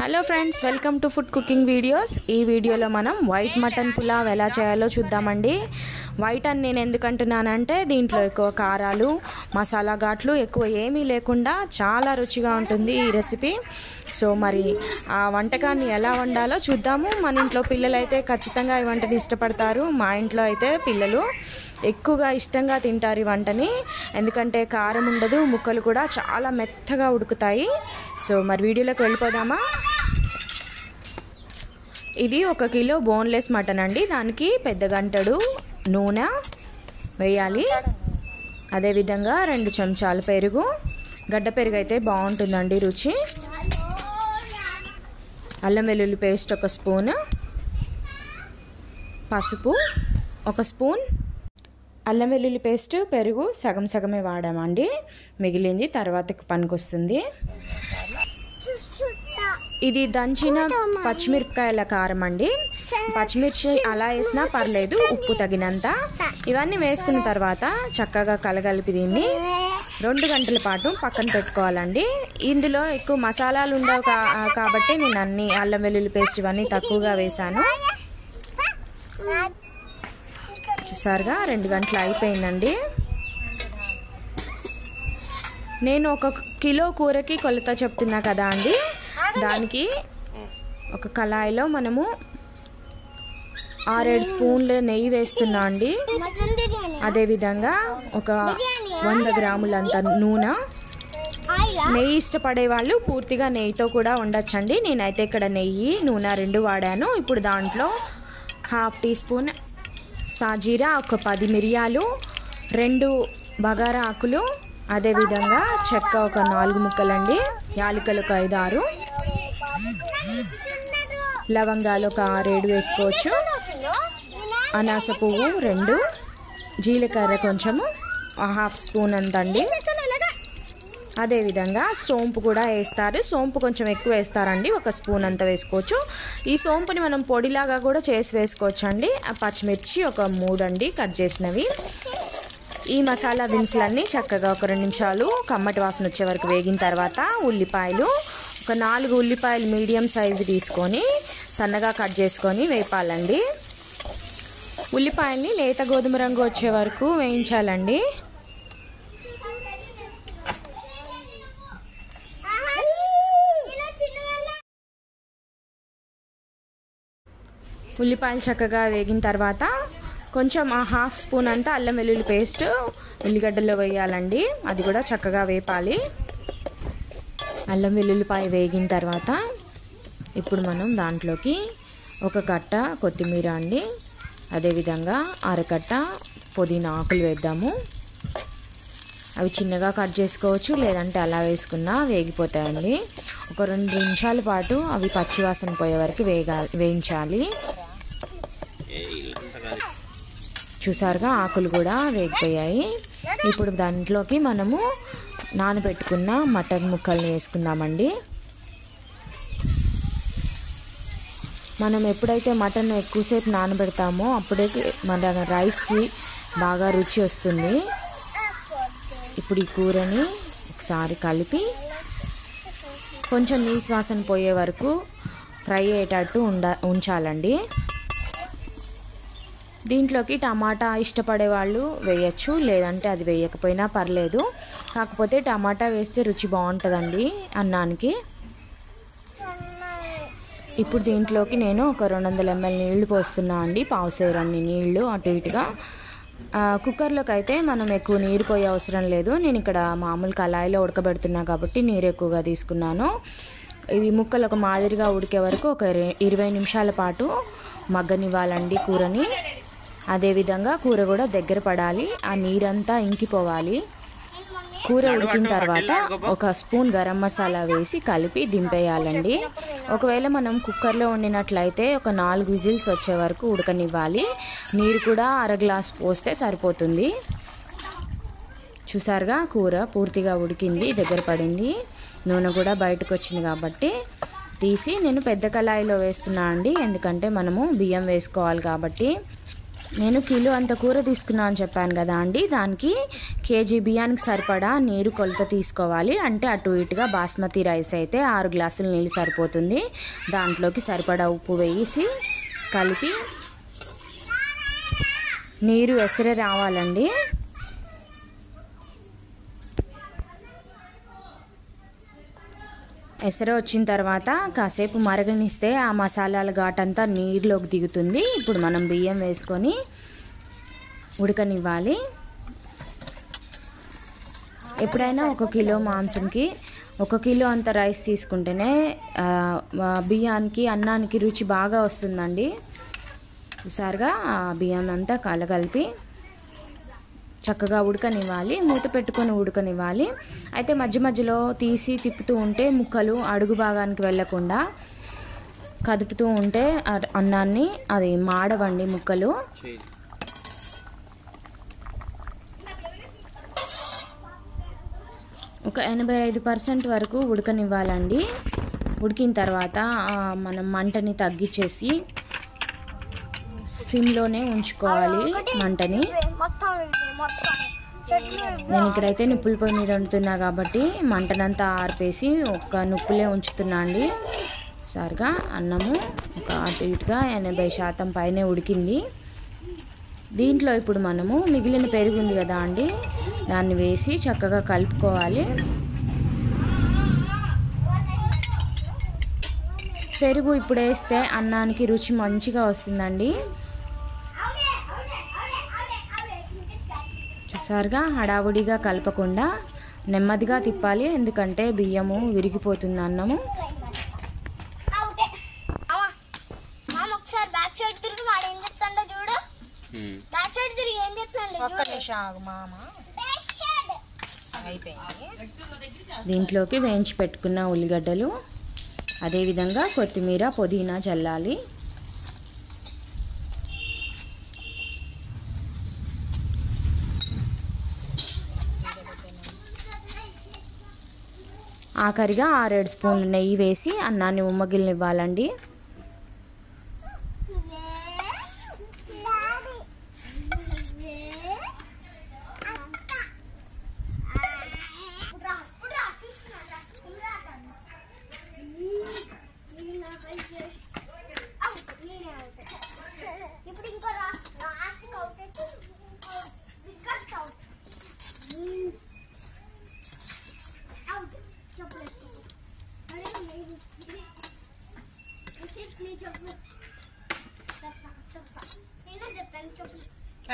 Hello friends, welcome to food cooking videos. ఈ వీడియోలో మనం వైట్ మటన్ పులావ్ ఎలా చేయాలో చూద్దామండి. వైట్ అని నేను ఎందుకంటున్నానంటే దీంట్లో ఎక్కువ కారాలు, మసాలా ఘాట్లు ఎక్కువ ఏమీ లేకుండా చాలా రుచిగా ఉంటుంది ఈ రెసిపీ. సో మరి ఆ వంటకాన్ని ఎలా వండాలో చూద్దాము. మన ఇంట్లో పిల్లలు అయితే ఖచ్చితంగా ఈ వంటని ఇష్టపడతారు. మా ఇంట్లో అయితే పిల్లలు ఎక్కువగా ఇష్టంగా తింటారు ఈ వంటని, ఎందుకంటే కారం ఉండదు, ముక్కలు కూడా చాలా మెత్తగా ఉడుకుతాయి. సో మరి వీడియోలోకి వెళ్ళిపోదామా. ఇది 1 కిలో బోన్లెస్ మటన్ అండి. దానికి పెద్ద గంటెడు నూనె వేయాలి. అదేవిధంగా 2 చెంచాలు పెరుగు, గడ్డ పెరుగు అయితే బాగుంటుందండి రుచి. అల్లం వెల్లుల్లి పేస్ట్ 1 స్పూన్, పసుపు 1 స్పూన్. అల్లం వెల్లుల్లి పేస్ట్ పెరుగు సగం సగమే వాడామండి, మిగిలింది తర్వాతకి పనికొస్తుంది. ఇది దంచిన పచ్చిమిరపకాయల కారం అండి. పచ్చిమిర్చి అలా వేసినా పర్లేదు, ఉప్పు తగినంత. ఇవన్నీ వేసుకున్న తర్వాత చక్కగా కలగలిపి దీన్ని 2 గంటల పాటు పక్కన పెట్టుకోవాలండి. ఇందులో ఎక్కువ మసాలాలు ఉండవు కాబట్టి నేను అన్ని అల్లం వెల్లుల్లి పేస్ట్ ఇవన్నీ తక్కువగా వేసాను. చూసారుగా 2 గంటలు అయిపోయిందండి. నేను 1 కిలో కూరకి కొలత చెప్తున్నా కదా అండి, దానికి ఒక కళాయిలో మనము 6-7 స్పూన్లు నెయ్యి వేస్తున్నా అండి. అదేవిధంగా ఒక 100 గ్రాములంత నూనె. నెయ్యి ఇష్టపడే వాళ్ళు పూర్తిగా నెయ్యితో కూడా ఉండొచ్చండి. నేనైతే ఇక్కడ నెయ్యి నూనె 2 వాడాను. ఇప్పుడు దాంట్లో 1/2 టీ స్పూన్ సాజీరా, 10 మిరియాలు, 2 బగారా ఆకులు, అదేవిధంగా చెక్క 4 ముక్కలండి, యాలకులు 5-6, లవంగాలు 6-7 వేసుకోవచ్చు, అనాస పువ్వు 2, జీలకర్ర కొంచెము 1/2 స్పూన్ అంతండి. అదేవిధంగా సోంపు కూడా వేస్తారు. సోంపు కొంచెం ఎక్కువ వేస్తారండి, 1 స్పూన్ అంత వేసుకోవచ్చు. ఈ సోంపుని మనం పొడిలాగా కూడా చేసి వేసుకోవచ్చు అండి. పచ్చిమిర్చి 3 అండి కట్ చేసినవి. ఈ మసాలా దినుసులన్నీ చక్కగా 2 నిమిషాలు కమ్మటి వాసన వచ్చే వరకు వేగిన తర్వాత ఉల్లిపాయలు 4 ఉల్లిపాయలు మీడియం సైజు తీసుకొని సన్నగా కట్ చేసుకొని వేపాలండి. ఉల్లిపాయల్ని లేత గోధుమ రంగు వచ్చే వరకు వేయించాలండి. ఉల్లిపాయలు చక్కగా వేగిన తర్వాత కొంచెం 1/2 స్పూన్ అంతా అల్లం వెల్లుల్లి పేస్ట్ ఉల్లిగడ్డల్లో వేయాలండి. అది కూడా చక్కగా వేపాలి. అల్లం వెల్లుల్లిపాయ వేగిన తర్వాత ఇప్పుడు మనం దాంట్లోకి 1 కట్ట కొత్తిమీర అండి, అదేవిధంగా 1/2 కట్ట పుదీనా ఆకులు వేద్దాము. అవి చిన్నగా కట్ చేసుకోవచ్చు, లేదంటే అలా వేసుకున్నా వేగిపోతాయండి. 2 నిమిషాల పాటు అవి పచ్చివాసన పోయే వరకు వేయించాలి. చూసారుగా ఆకులు కూడా వేగిపోయాయి. ఇప్పుడు దాంట్లోకి మనము నానబెట్టుకున్న మటన్ ముక్కల్ని వేసుకుందామండి. మనం ఎప్పుడైతే మటన్ ఎక్కువసేపు నానబెడతామో అప్పుడే మన రైస్కి బాగా రుచి వస్తుంది. ఇప్పుడు ఈ కూరని ఒకసారి కలిపి కొంచెం నీసు వాసన పోయే వరకు ఫ్రై అయ్యేటట్టు ఉంచాలండి. దీంట్లోకి టమాటా ఇష్టపడే వాళ్ళు వేయచ్చు, లేదంటే అది వేయకపోయినా పర్లేదు. కాకపోతే టమాటా వేస్తే రుచి బాగుంటుందండి అన్నానికి. ఇప్పుడు దీంట్లోకి నేను 200 ml నీళ్లు పోస్తున్నా అండి, పావుసేరన్ని నీళ్లు అటు ఇటుగా. కుక్కర్లోకి అయితే మనం ఎక్కువ నీరు పోయే అవసరం లేదు. నేను ఇక్కడ మామూలు కళాయిలో ఉడకబెడుతున్నా కాబట్టి నీరు ఎక్కువగా తీసుకున్నాను. ఇవి ముక్కలు ఒక మాదిరిగా ఉడికే వరకు 20 నిమిషాల పాటు మగ్గనివ్వాలండి కూరని. అదేవిధంగా కూర కూడా దగ్గర పడాలి, ఆ నీరంతా ఇంకిపోవాలి. కూర ఉడికిన తర్వాత 1 స్పూన్ గరం మసాలా వేసి కలిపి దింపేయాలండి. ఒకవేళ మనం కుక్కర్లో వండినట్లయితే 4 విజిల్స్ వచ్చే వరకు ఉడకనివ్వాలి. నీరు కూడా 1/2 గ్లాస్ పోస్తే సరిపోతుంది. చూసారుగా కూర పూర్తిగా ఉడికింది, దగ్గర పడింది, నూనె కూడా బయటకు వచ్చింది కాబట్టి తీసి నేను పెద్ద కళాయిలో వేస్తున్నా అండి, ఎందుకంటే మనము బియ్యం వేసుకోవాలి కాబట్టి. నేను కిలో అంత కూర తీసుకున్నా అని చెప్పాను కదా అండి, దానికి కేజీ బియ్యానికి సరిపడా నీరు కొలత తీసుకోవాలి. అంటే అటు ఇటుగా బాస్మతి రైస్ అయితే 6 గ్లాసుల నీళ్ళు సరిపోతుంది. దాంట్లోకి సరిపడా ఉప్పు వేసి కలిపి నీరు ఎసరే రావాలండి. ఎసరు వచ్చిన తర్వాత కాసేపు మరగనిస్తే ఆ మసాలాల ఘాటంతా నీరులోకి దిగుతుంది. ఇప్పుడు మనం బియ్యం వేసుకొని ఉడకనివ్వాలి. ఎప్పుడైనా 1 కిలో మాంసంకి 1 కిలో అంత రైస్ తీసుకుంటేనే బియ్యానికి అన్నానికి రుచి బాగా వస్తుందండి. ఒకసారిగా బియ్యం అంతా కలగలిపి చక్కగా ఉడకనివ్వాలి. మూత పెట్టుకొని ఉడకనివ్వాలి. అయితే మధ్య మధ్యలో తీసి తిప్పుతూ ఉంటే ముక్కలు అడుగు భాగానికి వెళ్ళకుండా కదుపుతూ ఉంటే అన్నాన్ని అది మాడవండి ముక్కలు. ఒక 85% వరకు ఉడకనివ్వాలండి. ఉడికిన తర్వాత మనం మంటని తగ్గించేసి సిమ్లోనే ఉంచుకోవాలి మంటని. నేను ఇక్కడైతే నిప్పుల పొయ్యి మీద వండుతున్నా కాబట్టి మంటనంతా ఆర్పేసి ఒక్క నిప్పులే ఉంచుతున్నా అండి. సరిగా అన్నము ఒక అటు ఇటుగా 80% పైనే ఉడికింది. దీంట్లో ఇప్పుడు మనము మిగిలిన పెరుగు ఉంది కదా అండి, దాన్ని వేసి చక్కగా కలుపుకోవాలి. పెరుగు ఇప్పుడు వేస్తే అన్నానికి రుచి మంచిగా వస్తుందండి. చూసారుగా హడావుడిగా కలపకుండా నెమ్మదిగా తిప్పాలి, ఎందుకంటే బియ్యము విరిగిపోతుంది అన్నము. దీంట్లోకి వేయించి పెట్టుకున్న ఉల్లిగడ్డలు, అదేవిధంగా కొత్తిమీర పుదీనా చల్లాలి. ఆఖరిగా 6-7 స్పూన్లు నెయ్యి వేసి అన్నాన్ని ఉమ్మగిలినివ్వాలండి.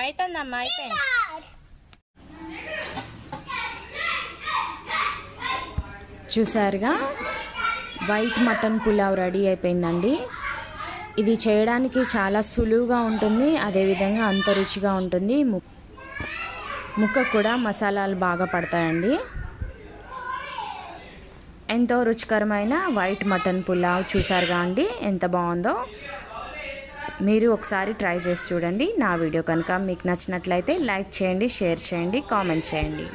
అయిపోయిందమ్మా, అయిపోయింది. చూసారుగా వైట్ మటన్ పులావ్ రెడీ అయిపోయిందండి. ఇది చేయడానికి చాలా సులువుగా ఉంటుంది, అదేవిధంగా అంత రుచిగా ఉంటుంది. ముక్క కూడా మసాలాలు బాగా పడతాయండి. ఎంతో రుచికరమైన వైట్ మటన్ పులావ్ చూసారుగా అండి, ఎంత బాగుందో. మీరు ఒకసారి ట్రై చేసి చూడండి. నా వీడియో కనుక మీకు నచ్చినట్లయితే లైక్ చేయండి, షేర్ చేయండి, కామెంట్ చేయండి.